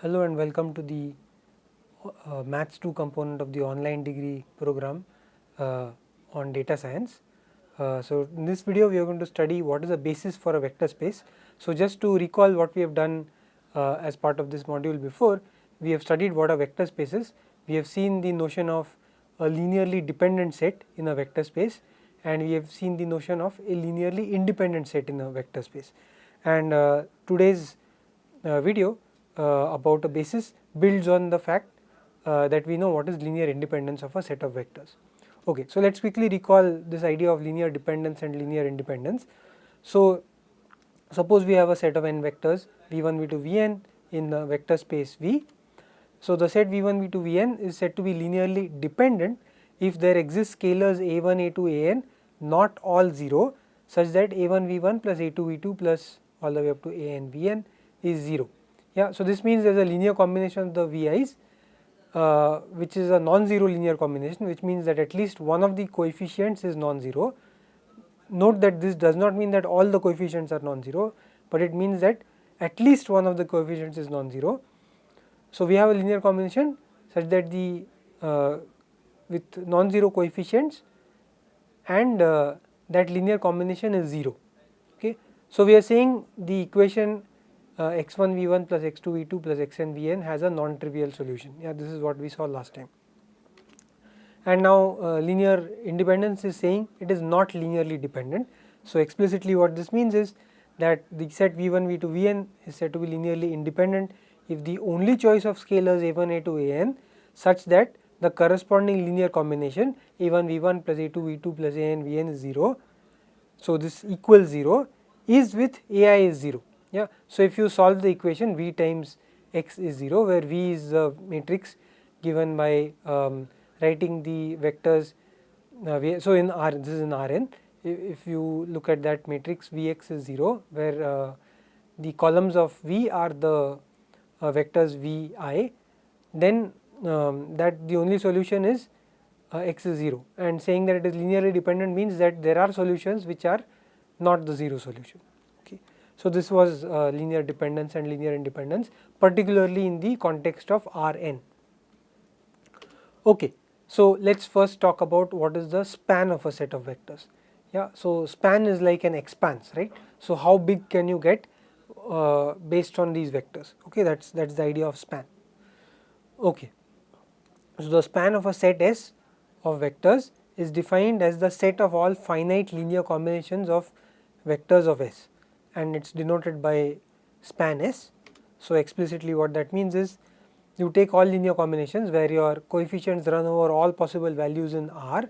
Hello and welcome to the Maths 2 component of the online degree program on data science. So in this video we are going to study what is the basis for a vector space. So just to recall what we have done as part of this module before, we have studied what are vector spaces. We have seen the notion of a linearly dependent set in a vector space, and we have seen the notion of a linearly independent set in a vector space. And today's video about a basis builds on the fact that we know what is linear independence of a set of vectors. Okay, so let's quickly recall this idea of linear dependence and linear independence. So suppose we have a set of n vectors v1, v2, vn in the vector space V. So the set v1, v2, vn is said to be linearly dependent if there exist scalars a1, a2, an not all 0 such that a1 v1 plus a2 v2 plus all the way up to an vn is 0. Yeah, so this means there is a linear combination of the vi's which is a non-zero linear combination, which means that at least one of the coefficients is non-zero. Note that this does not mean that all the coefficients are non-zero, but it means that at least one of the coefficients is non-zero. So we have a linear combination such that the with non-zero coefficients, and that linear combination is 0. Okay, so we are saying the equation x1 v1 plus x2 v2 plus xn vn has a non-trivial solution. Yeah, this is what we saw last time. And now linear independence is saying it is not linearly dependent. So explicitly what this means is that the set v1, v2, vn is said to be linearly independent if the only choice of scalars a1, a2, an such that the corresponding linear combination a1 v1 plus a2 v2 plus an vn is 0. So this equals 0 is with ai is 0. Yeah, so if you solve the equation v times x is 0, where v is the matrix given by writing the vectors. So in R, this is in Rn. If you look at that matrix, Vx is 0, where the columns of V are the vectors Vi, then that the only solution is x is 0, and saying that it is linearly dependent means that there are solutions which are not the 0 solution. Okay, so this was linear dependence and linear independence, particularly in the context of Rn. Okay, so let's first talk about what is the span of a set of vectors. Yeah, so span is like an expanse, right? So how big can you get based on these vectors? Okay, that's the idea of span. Okay, so the span of a set S of vectors is defined as the set of all finite linear combinations of vectors of S, and it's denoted by span S. So explicitly what that means is you take all linear combinations where your coefficients run over all possible values in R,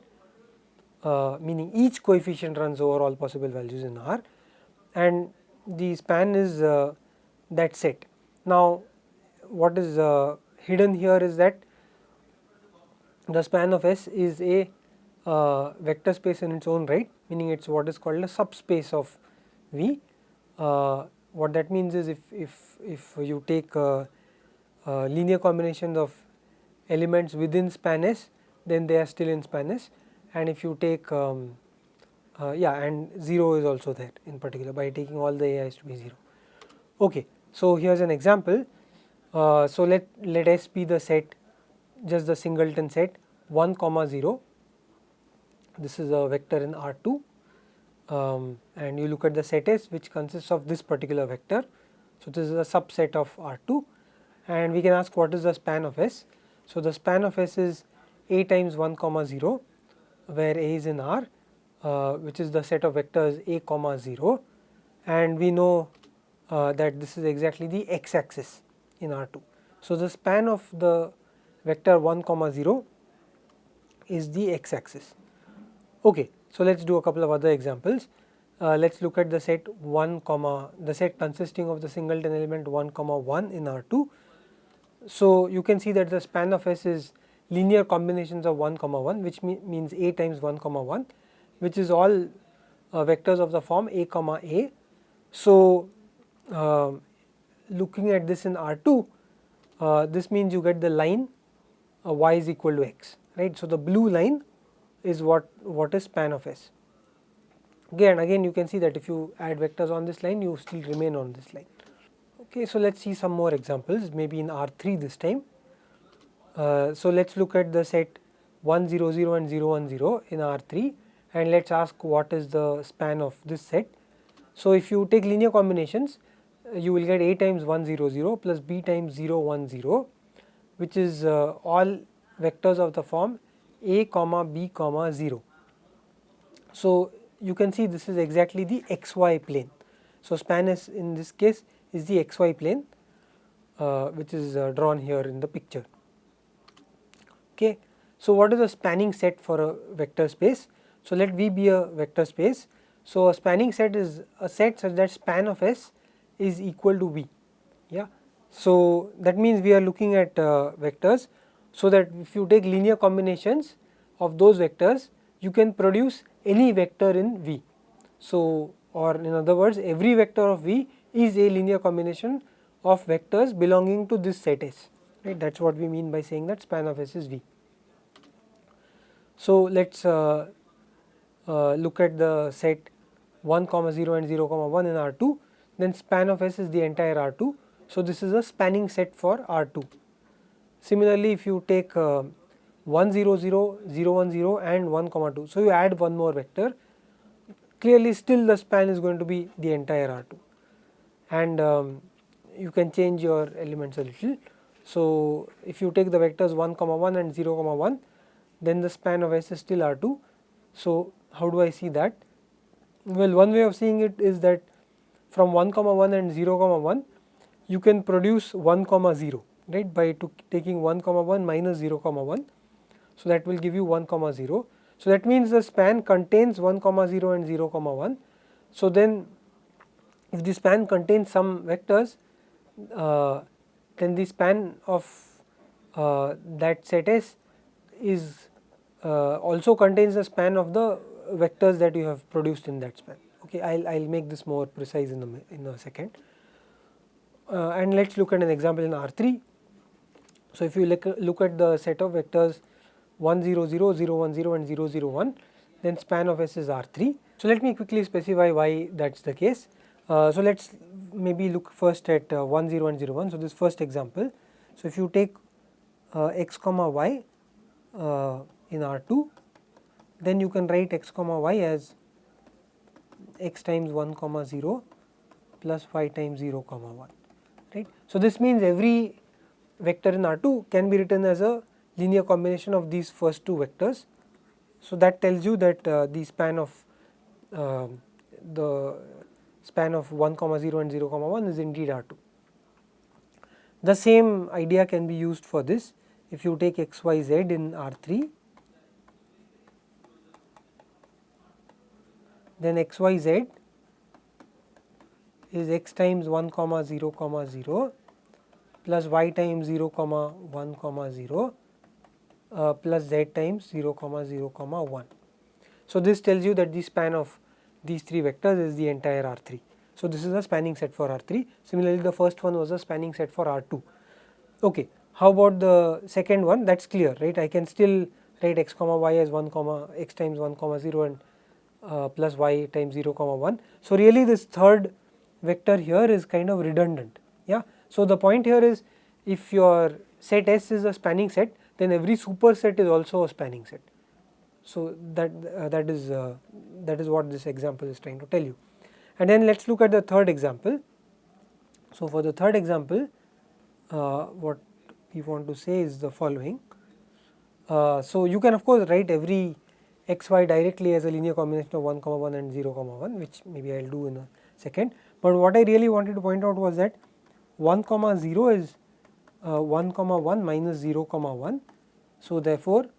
meaning each coefficient runs over all possible values in R, and the span is that set. Now what is hidden here is that the span of S is a vector space in its own right, meaning it's what is called a subspace of V. What that means is if you take linear combinations of elements within span S, then they are still in span S, and if you take and 0 is also there in particular by taking all the ai's to be 0. Okay, so here's an example. So let S be the set, just the singleton set 1 comma 0. This is a vector in R2, and you look at the set S, which consists of this particular vector. So this is a subset of R2, and we can ask what is the span of S. So the span of S is a times 1 comma 0, where a is in R, which is the set of vectors a comma 0, and we know that this is exactly the x axis in R2. So the span of the vector 1 comma 0 is the x axis. Okay, so let's do a couple of other examples. Let's look at the set the set consisting of the singleton element 1 comma 1 in R2. So you can see that the span of S is linear combinations of 1 comma 1, which means a times 1 comma 1, which is all vectors of the form a comma a. So looking at this in R2, this means you get the line y is equal to x, right? So the blue line is what is span of S. Again you can see that if you add vectors on this line, you still remain on this line. Okay, so let's see some more examples, maybe in R3 this time. So let's look at the set 1 0 0 and 0 1 0 in R3, and let's ask what is the span of this set. So if you take linear combinations, you will get A times 1 0 0 plus B times 0 1 0, which is all vectors of the form A comma B comma 0. So you can see this is exactly the xy plane. So span is, in this case, is the xy plane, which is drawn here in the picture. Okay. So what is a spanning set for a vector space? So let V be a vector space. So a spanning set is a set such that span of S is equal to V. Yeah. So that means we are looking at vectors, so that if you take linear combinations of those vectors, you can produce any vector in V. So, or in other words, every vector of V is a linear combination of vectors belonging to this set S, right. That is what we mean by saying that span of S is V. So let us look at the set 1 comma 0 and 0 comma 1 in R2, then span of S is the entire R2. So this is a spanning set for R2. Similarly, if you take 1 0 0, 0 1 0 and 1 comma 2, so you add one more vector, clearly still the span is going to be the entire R2, and you can change your elements a little. So if you take the vectors 1 comma 1 and 0 comma 1, then the span of S is still R2. So how do I see that? Well, one way of seeing it is that from 1 comma 1 and 0 comma 1, you can produce 1 comma 0, right, by taking 1 comma 1 minus 0 comma 1. So that will give you 1 comma 0. So that means the span contains 1 comma 0 and 0 comma 1. So then if the span contains some vectors, then the span of that set S is also contains the span of the vectors that you have produced in that span. Okay, I'll make this more precise in a second. And let's look at an example in R3. So if you look at the set of vectors 1 0 0, 0 1 0 and 0 0 1, then span of S is R3. So let me quickly specify why that's the case. So let's maybe look first at 1 0 and 0 1. So this first example. So if you take x comma y in R2, then you can write x comma y as x times 1 comma 0 plus y times 0 comma 1, right. So this means every vector in R2 can be written as a linear combination of these first two vectors. So that tells you that the span of 1 comma 0 and 0 comma 1 is indeed R2. The same idea can be used for this. If you take x y z in R3, then x y z is x times 1 comma 0 comma 0 plus y times 0 comma 1 comma 0 plus z times 0 comma 0 comma 1. So this tells you that the span of these three vectors is the entire R3. So this is a spanning set for R3. Similarly, the first one was a spanning set for R2. Okay, how about the second one? That's clear, right? I can still write x comma y as 1 comma x times 1 comma 0 and plus y times 0 comma 1. So really this third vector here is kind of redundant. Yeah. So the point here is, if your set S is a spanning set, then every superset is also a spanning set. So that is what this example is trying to tell you. And then let's look at the third example. So for the third example, what we want to say is the following. So you can of course write every x y directly as a linear combination of 1 comma 1 and 0 comma 1, which maybe I will do in a second. But what I really wanted to point out was that 1 comma 0 is 1 comma 1 minus 0 comma 1. So therefore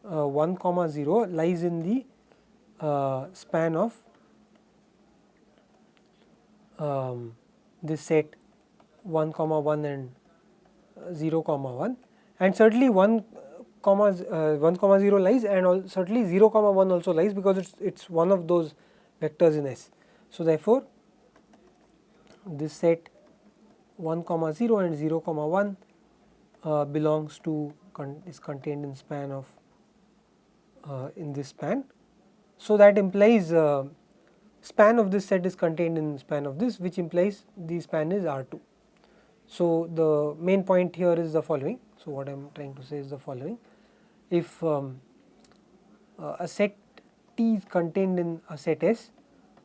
1 comma 0 lies in the span of this set 1 comma 1 and 0 comma 1, and certainly 1 comma 0 lies, and certainly 0 comma 1 also lies, because it's one of those vectors in S. So therefore this set 1 comma 0 and 0 comma 1 belongs to is contained in span of in this span. So that implies span of this set is contained in span of this, which implies the span is R2. So the main point here is the following. So what I am trying to say is the following. If a set T is contained in a set S,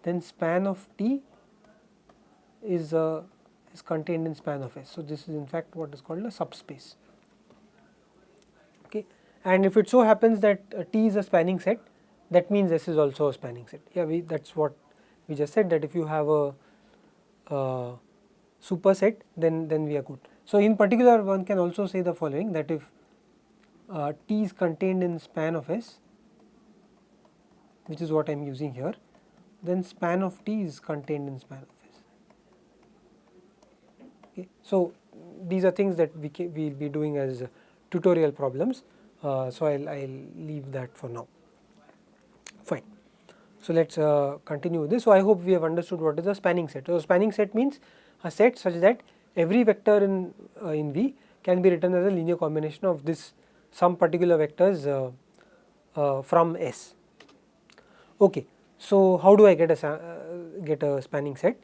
then span of T is contained in span of S. So this is in fact what is called a subspace. Okay, and if it so happens that T is a spanning set, that means S is also a spanning set. Yeah, that's what we just said, that if you have a superset, then we are good. So in particular, one can also say the following, that if T is contained in span of S, which is what I am using here, then span of T is contained in span of S. Okay. So these are things that we will be doing as tutorial problems. So I'll leave that for now. Fine. So let's continue with this. So I hope we have understood what is a spanning set. So spanning set means a set such that every vector in V can be written as a linear combination of this some particular vectors from S. Okay. So how do I get a spanning set?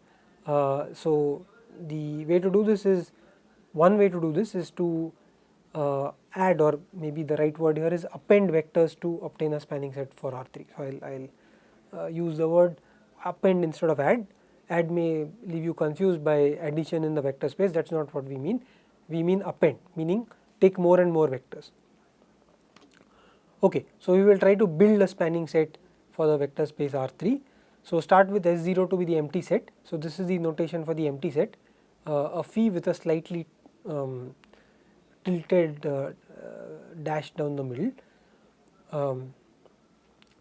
So the way to do this is, one way to do this is to add, or maybe the right word here is append vectors to obtain a spanning set for R3. So I'll use the word append instead of add. Add may leave you confused by addition in the vector space. That's not what we mean. We mean append, meaning take more and more vectors. Okay, so we will try to build a spanning set for the vector space R3. So start with S0 to be the empty set. So this is the notation for the empty set, a phi with a slightly tilted dash down the middle.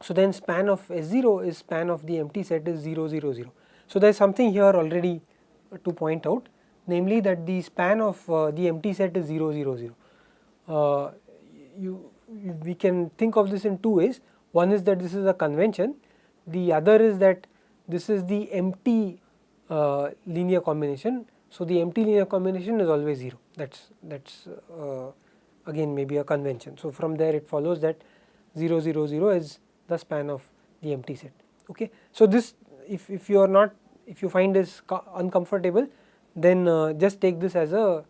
So then span of S0 is span of the empty set is 0 0 0. So there is something here already to point out, namely that the span of the empty set is 0 0 0. We can think of this in two ways. One is that this is a convention, the other is that this is the empty linear combination. So the empty linear combination is always 0. That's again maybe a convention. So from there it follows that 0 0 0 is the span of the empty set. Okay. So this, if you find this uncomfortable, then just take this as a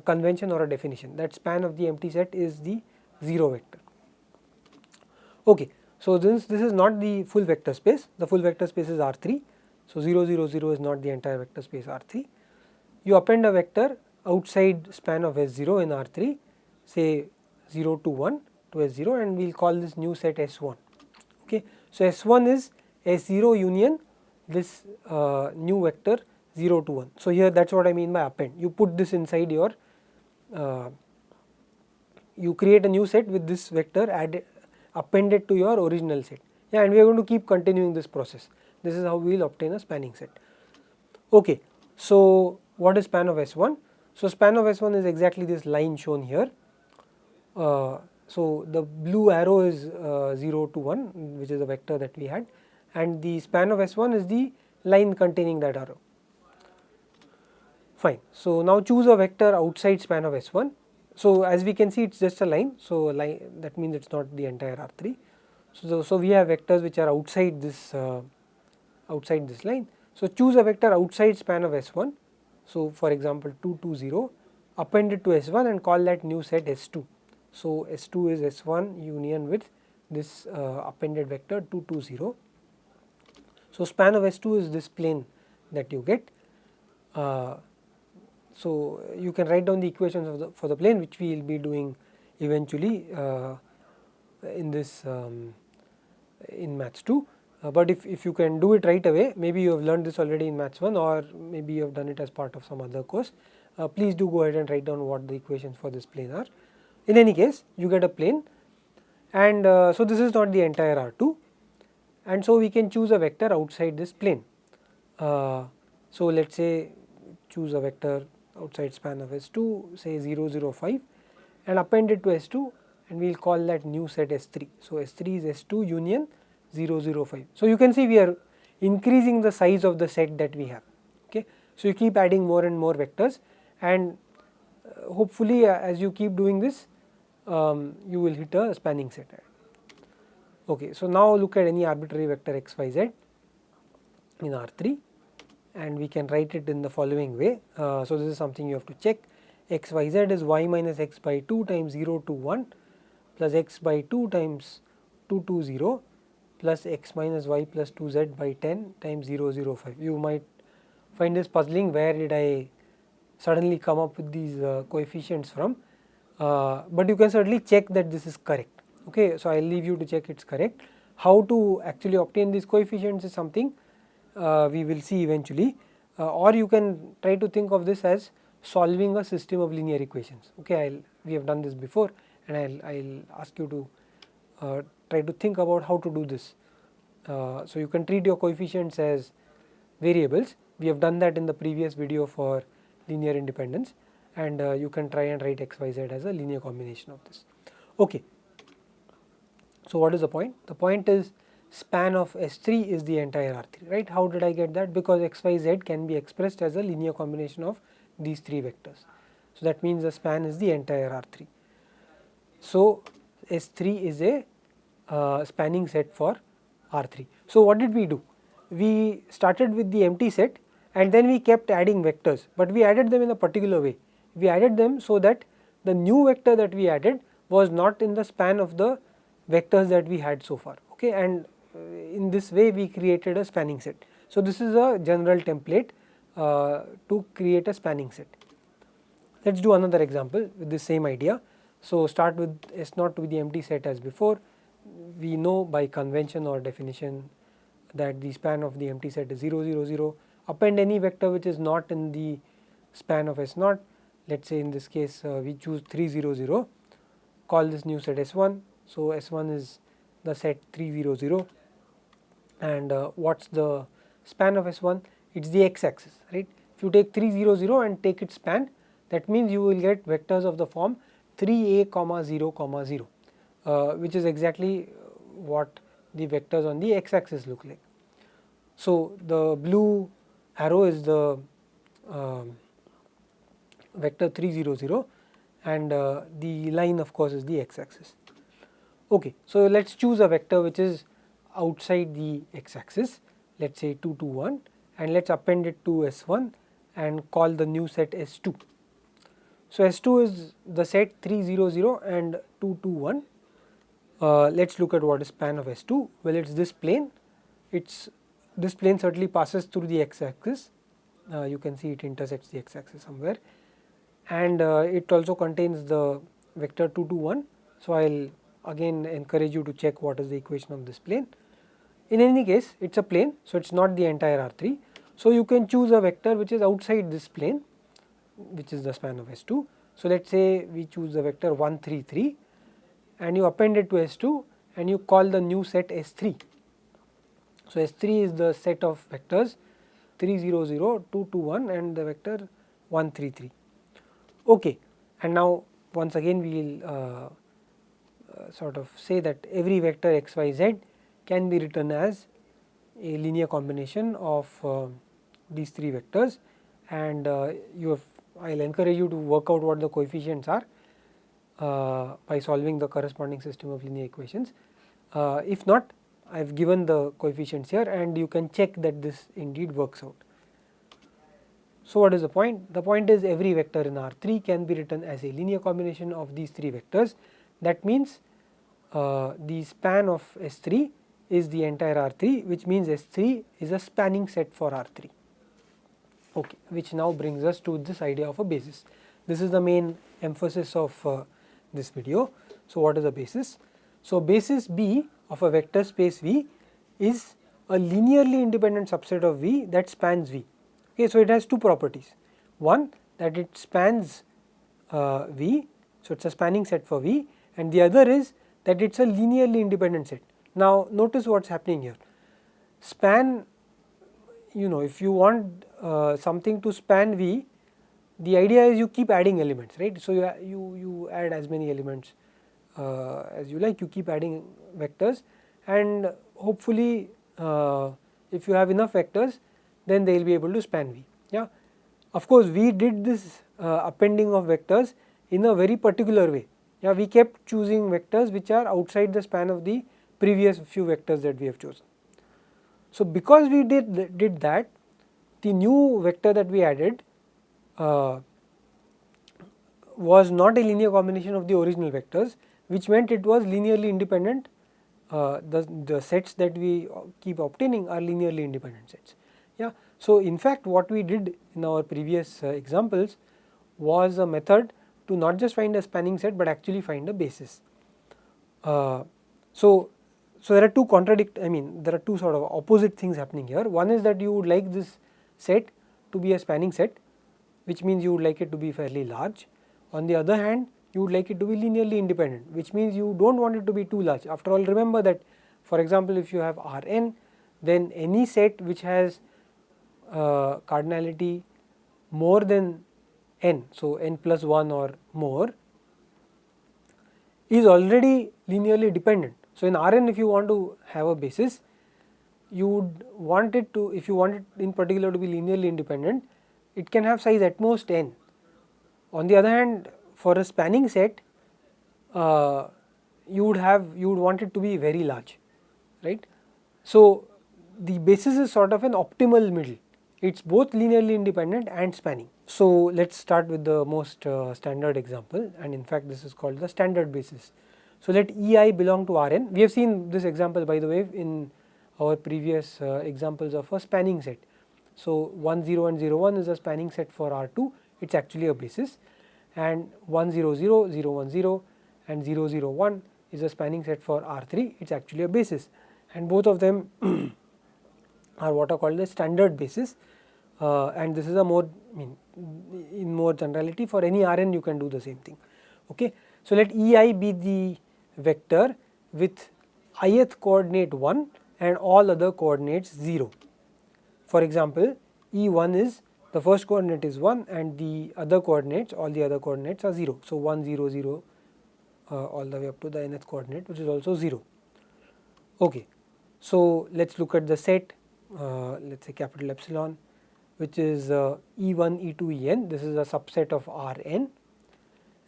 convention or a definition, that span of the empty set is the 0 vector. Okay. So this is not the full vector space. The full vector space is R3. So 0 0 0 is not the entire vector space R3. You append a vector outside span of S0 in R3, say 0 to 1 to S0, and we will call this new set S1. Okay. So S1 is S0 union this new vector 0 to 1. So here that is what I mean by append. You put this inside your, you create a new set with this vector appended to your original set. Yeah, and we are going to keep continuing this process. This is how we will obtain a spanning set. Okay. So what is span of S1? So span of S1 is exactly this line shown here. So the blue arrow is 0 to 1, which is the vector that we had, and the span of S1 is the line containing that arrow. Fine. So now choose a vector outside span of S1. So as we can see, it's just a line. So line, that means it's not the entire R3. So we have vectors which are outside this line. So choose a vector outside span of S1. So for example 2 2 0, append it to S1 and call that new set S2. So S2 is S1 union with this appended vector 2 2 0. So span of S2 is this plane that you get. So you can write down the equations for the plane, which we will be doing eventually in this in maths 2. But if you can do it right away, maybe you have learned this already in maths 1, or maybe you have done it as part of some other course, please do go ahead and write down what the equations for this plane are. In any case, you get a plane, and so this is not the entire R2, and so we can choose a vector outside this plane. So let us say choose a vector outside span of S2, say 0 0 5, and append it to S2, and we will call that new set S3. So S3 is S2 union 0 0 5. So you can see we are increasing the size of the set that we have. Okay. So you keep adding more and more vectors, and hopefully as you keep doing this, you will hit a spanning set. Okay. So now look at any arbitrary vector x, y, z in R3, and we can write it in the following way. So this is something you have to check. X y z is y minus x by 2 times 0 to 1 plus x by 2 times 2 to 0 plus x minus y plus 2z by 10 times 0 0 5. You might find this puzzling, where did I suddenly come up with these coefficients from, but you can certainly check that this is correct. Okay, so I will leave you to check it's correct. How to actually obtain these coefficients is something we will see eventually, or you can try to think of this as solving a system of linear equations. Okay, we have done this before, and I'll ask you to try to think about how to do this. So you can treat your coefficients as variables. We have done that in the previous video for linear independence, and you can try and write x y z as a linear combination of this. Okay. So what is the point? The point is span of S3 is the entire R3, right? How did I get that? Because x y z can be expressed as a linear combination of these three vectors. So that means the span is the entire R3. So S3 is a spanning set for R3. So what did we do? We started with the empty set, and then we kept adding vectors, but we added them in a particular way. We added them so that the new vector that we added was not in the span of the vectors that we had so far. Okay, and in this way we created a spanning set. So this is a general template to create a spanning set. Let's do another example with the same idea. So start with S0 with the empty set as before. We know by convention or definition that the span of the empty set is 0 0 0. Append any vector which is not in the span of S0. Let's say in this case we choose 3 0 0. Call this new set S1. So S1 is the set 3 0 0, and what's the span of S1? It's the x-axis, right? If you take 3 0 0 and take its span, that means you will get vectors of the form 3a comma 0 comma 0, which is exactly what the vectors on the x-axis look like. So the blue arrow is the vector 3 0 0, and the line of course is the x-axis. Okay, so let's choose a vector which is outside the x-axis, let's say 2 2 1, and let's append it to S1 and call the new set S2. So S2 is the set 3 0 0 and 2 2 1. Let's look at what is span of S2. Well, it's this plane. This plane certainly passes through the x-axis. You can see it intersects the x-axis somewhere, and it also contains the vector 2 2 1. So I'll again encourage you to check what is the equation of this plane. In any case, it's a plane, so it's not the entire R3. So you can choose a vector which is outside this plane, which is the span of S2. So let's say we choose the vector 1 3 3, and you append it to S2 and you call the new set S3. So S3 is the set of vectors 3 0 0, 2 2 1 and the vector 1 3 3. Okay, and now once again we will sort of say that every vector x y z can be written as a linear combination of these three vectors, and I will encourage you to work out what the coefficients are by solving the corresponding system of linear equations. If not, I have given the coefficients here, and you can check that this indeed works out. So what is the point? The point is every vector in R3 can be written as a linear combination of these three vectors. That means the span of S3 is the entire R3, which means S3 is a spanning set for R3. Okay, which now brings us to this idea of a basis. This is the main emphasis of this video. So what is a basis? So basis B of a vector space V is a linearly independent subset of V that spans V. Okay, so it has two properties. One, that it spans V, so it's a spanning set for V, and the other is that it's a linearly independent set. Now notice what's happening here. Span, if you want something to span V, the idea is you keep adding elements, right? So you add as many elements as you like, you keep adding vectors, and hopefully if you have enough vectors, then they will be able to span V. Yeah, of course we did this appending of vectors in a very particular way. Yeah, we kept choosing vectors which are outside the span of the previous few vectors that we have chosen. So because we did that, the new vector that we added was not a linear combination of the original vectors, which meant it was linearly independent. The sets that we keep obtaining are linearly independent sets. Yeah. So, in fact, what we did in our previous examples was a method to not just find a spanning set, but actually find a basis. So there are there are two sort of opposite things happening here. One is that you would like this set to be a spanning set, which means you would like it to be fairly large. On the other hand, you would like it to be linearly independent, which means you do not want it to be too large. After all, remember that, for example, if you have Rn, then any set which has cardinality more than n, so n plus 1 or more, is already linearly dependent. So, in Rn, if you want to have a basis, you would want it to, if you want it in particular to be linearly independent, it can have size at most n. On the other hand, for a spanning set, you would want it to be very large, right. So, the basis is sort of an optimal middle, it is both linearly independent and spanning. So, let us start with the most standard example, and in fact this is called the standard basis. So, let Ei belong to Rn. We have seen this example, by the way, in our previous examples of a spanning set. So, 1 0 and 0 1 is a spanning set for R2, it is actually a basis, and 1 0 0 0 1 0 and 0 0 1 is a spanning set for R3, it is actually a basis, and both of them are what are called the standard basis, and this is a more, in more generality, for any Rn you can do the same thing. Okay. So, let Ei be the vector with ith coordinate 1 and all other coordinates 0. For example, E1 is, the first coordinate is 1 and the other coordinates, all the other coordinates are 0. So, 1 0 0 all the way up to the nth coordinate, which is also 0. Okay. So, let us look at the set, let us say capital epsilon, which is E1, E2, En. This is a subset of Rn,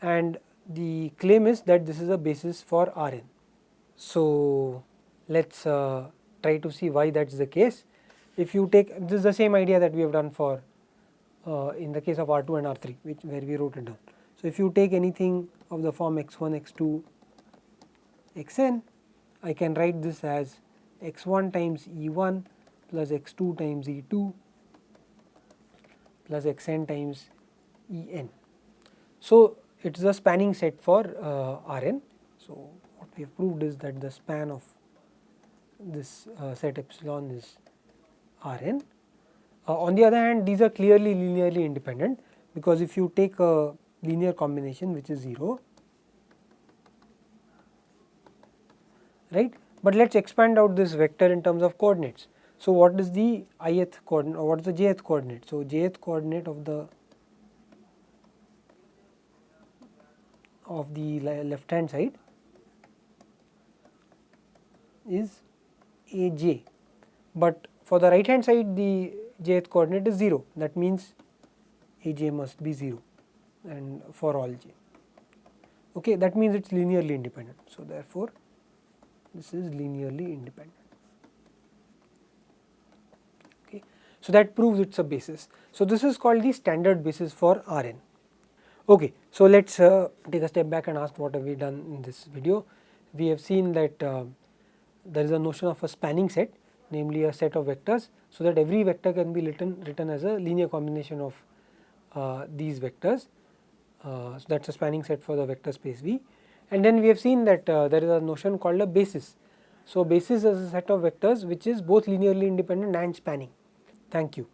and the claim is that this is a basis for Rn. So, let us try to see why that is the case. If you take, this is the same idea that we have done for in the case of R2 and R3, where we wrote it down. So, if you take anything of the form x1, x2, xn, I can write this as x1 times E1 plus x2 times E2 plus xn times En. So, it is a spanning set for Rn. So, what we have proved is that the span of this set epsilon is Rn. On the other hand, these are clearly linearly independent, because if you take a linear combination which is 0, right, but let us expand out this vector in terms of coordinates. So, what is the ith coordinate or what is the jth coordinate? So, jth coordinate of the left hand side is aj, but for the right hand side the jth coordinate is 0, that means aj must be 0 and for all j. Okay, that means it is linearly independent. So, therefore, this is linearly independent. Okay. So, that proves it is a basis. So, this is called the standard basis for Rn. Okay. So, let us take a step back and ask what have we done in this video. We have seen that there is a notion of a spanning set, namely a set of vectors, so that every vector can be written as a linear combination of these vectors. So, that is a spanning set for the vector space V. And then we have seen that there is a notion called a basis. So, basis is a set of vectors which is both linearly independent and spanning. Thank you.